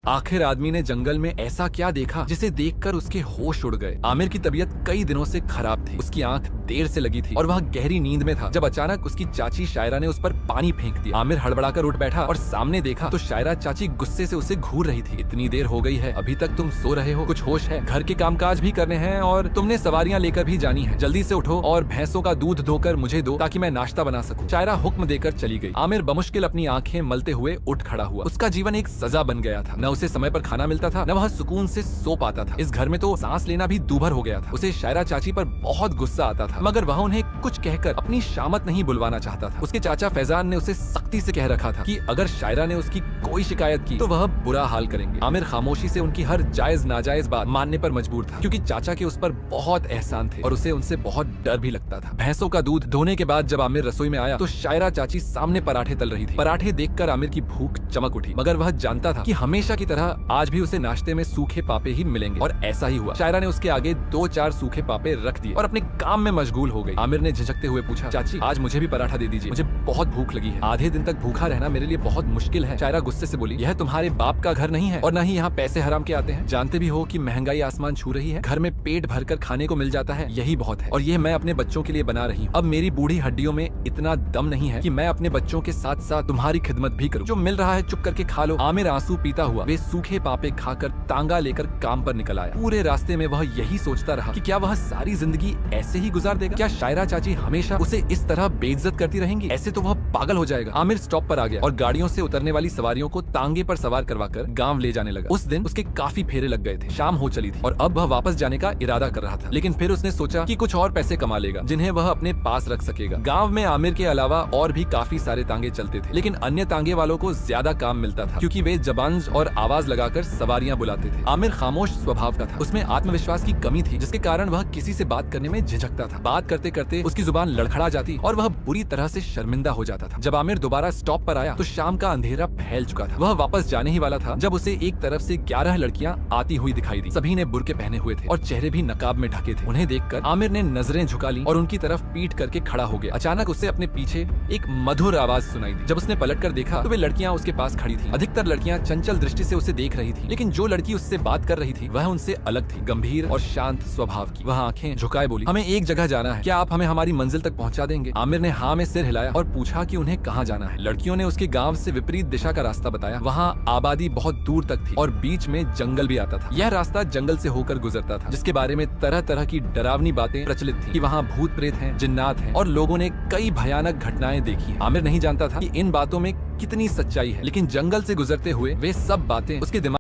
आखिर आदमी ने जंगल में ऐसा क्या देखा जिसे देखकर उसके होश उड़ गए। आमिर की तबीयत कई दिनों से खराब थी, उसकी आंख देर से लगी थी और वह गहरी नींद में था जब अचानक उसकी चाची शायरा ने उस पर पानी फेंक दिया। आमिर हड़बड़ाकर उठ बैठा और सामने देखा तो शायरा चाची गुस्से से उसे घूर रही थी। इतनी देर हो गई है, अभी तक तुम सो रहे हो? कुछ होश है? घर के कामकाज भी करने हैं और तुमने सवारियां लेकर भी जानी है। जल्दी से उठो और भैंसों का दूध धोकर मुझे दो ताकि मैं नाश्ता बना सकूं। शायरा हुक्म देकर चली गई। आमिर बमुश्किल अपनी आंखें मलते हुए उठ खड़ा हुआ। उसका जीवन एक सजा बन गया था। न उसे समय पर खाना मिलता था, न वह सुकून से सो पाता था। इस घर में तो सांस लेना भी दूभर हो गया था। उसे शायरा चाची पर बहुत गुस्सा आता था, मगर वह उन्हें कुछ कहकर अपनी शामत नहीं बुलवाना चाहता था। उसके चाचा फैजान ने उसे सख्ती से कह रखा था कि अगर शायरा ने उसकी कोई शिकायत की तो वह बुरा हाल करेंगे। आमिर खामोशी से उनकी हर जायज नाजायज बात मानने पर मजबूर था, क्योंकि चाचा के उस पर बहुत एहसान थे और उसे उनसे बहुत डर भी लगता था। भैंसों का दूध धोने के बाद जब आमिर रसोई में आया तो शायरा चाची सामने पराठे तल रही थी। पराठे देखकर आमिर की भूख चमक उठी, मगर वह जानता था कि हमेशा की तरह आज भी उसे नाश्ते में सूखे पापे ही मिलेंगे, और ऐसा ही हुआ। शायरा ने उसके आगे 2-4 सूखे पापे रख दिए और अपने काम में मशगूल हो गई। आमिर ने झिझकते हुए पूछा, चाची आज मुझे भी पराठा दे दीजिए, मुझे बहुत भूख लगी है। आधे दिन तक भूखा रहना मेरे लिए बहुत मुश्किल है। शायरा गुस्से से बोली, यह तुम्हारे बाप का घर नहीं है और न ही यहाँ पैसे हराम के आते हैं। जानते भी हो कि महंगाई आसमान छू रही है। घर में पेट भरकर खाने को मिल जाता है, यही बहुत है, और यह मैं अपने बच्चों के लिए बना रही हूँ। अब मेरी बूढ़ी हड्डियों में इतना दम नहीं है कि मैं अपने बच्चों के साथ साथ तुम्हारी खिदमत भी करूँ। जो मिल रहा है चुप करके खा लो। आमिर आंसू पीता हुआ वे सूखे पापे खाकर तांगा लेकर काम पर निकल आया। पूरे रास्ते में वह यही सोचता रहा कि क्या वह सारी जिंदगी ऐसे ही गुजार देगा? क्या शायरा चाची हमेशा उसे इस तरह बेइज्जत करती रहेंगी? ऐसे तो वह पागल हो जाएगा। आमिर स्टॉप पर आ गया और गाड़ियों से उतरने वाली सवारियों को तांगे पर सवार करवाकर गांव ले जाने लगा। उस दिन उसके काफी फेरे लग गए थे। शाम हो चली थी और अब वह वापस जाने का इरादा कर रहा था, लेकिन फिर उसने सोचा कि कुछ और पैसे कमा लेगा जिन्हें वह अपने पास रख सकेगा। गाँव में आमिर के अलावा और भी काफी सारे तांगे चलते थे, लेकिन अन्य तांगे वालों को ज्यादा काम मिलता था, क्योंकि वे जबान्ज और आवाज लगाकर सवारियां बुलाते थे। आमिर खामोश स्वभाव का था। उसमें आत्मविश्वास की कमी थी, जिसके कारण वह किसी से बात करने में झिझकता था। बात करते करते उसकी जुबान लड़खड़ा जाती और वह बुरी तरह से शर्मिंदा हो जाता था। जब आमिर दोबारा स्टॉप पर आया तो शाम का अंधेरा फैल चुका था। वह वापस जाने ही वाला था जब उसे एक तरफ से 11 लड़कियां आती हुई दिखाई दी। सभी ने बुर्के पहने हुए थे और चेहरे भी नकाब में ढके थे। उन्हें देखकर आमिर ने नजरें झुका ली और उनकी तरफ पीठ करके खड़ा हो गया। अचानक उसे अपने पीछे एक मधुर आवाज सुनाई दी। जब उसने पलट कर देखा तो वे लड़कियां उसके पास खड़ी थी। अधिकतर लड़कियां चंचल दृष्टि से उसे देख रही थी, लेकिन जो लड़की उससे बात कर रही थी वह उनसे अलग थी, गंभीर और शांत स्वभाव की। वह आंखें झुकाए बोली, हमें एक जगह जाना है, क्या आप हमें हमारी मंजिल तक पहुंचा देंगे? आमिर ने हाँ में सिर हिलाया और पूछा कि उन्हें कहाँ जाना है। लड़कियों ने उसके गांव से विपरीत दिशा का रास्ता बताया। वहाँ आबादी बहुत दूर तक थी और बीच में जंगल भी आता था। यह रास्ता जंगल से होकर गुजरता था, जिसके बारे में तरह तरह की डरावनी बातें प्रचलित थी कि वहाँ भूत प्रेत हैं, जिन्नात हैं और लोगों ने कई भयानक घटनाएं देखी हैं। आमिर नहीं जानता था कि इन बातों में कितनी सच्चाई है, लेकिन जंगल से गुजरते हुए वे सब बातें उसके दिमाग